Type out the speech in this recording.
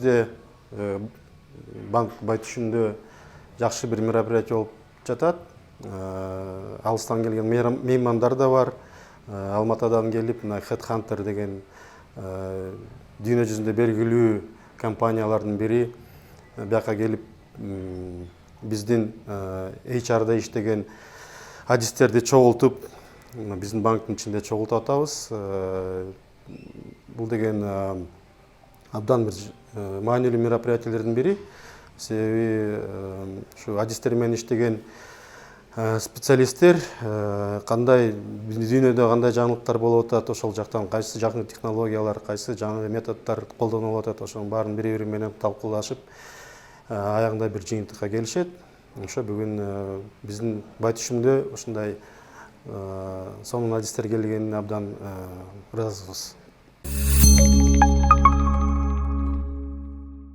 бизде банк Байтүшүндө жакшы бир мероприятие болуп жатат. Алыстан келген меймандар да бар. Алматадан келип, мына Headhunter деген дүйнө жүзүндө белгилүү компаниялардын бири бияка келип биздин HR-да иштеген адистерди чогултуп, биздин банктын ичинде чогултуп атабыз. Бул деген абдан бир маанилүү мероприятиелердин бири. Себеби ушу адистер менен иштеген специалисттер кандай дүйнөдө кандай жаңылыктар болуп атат, ошол жактан кайсы жаңы технологиялар, кайсы жаңы методдор колдонулуп атат, ошонун баарын бири-бири менен талкуулашып, аягында бир жыйынтыкка келишет. Ошо бүгүн биздин Байтүшүндө ушундай сонун адистер келгенине абдан ыраазыбыз.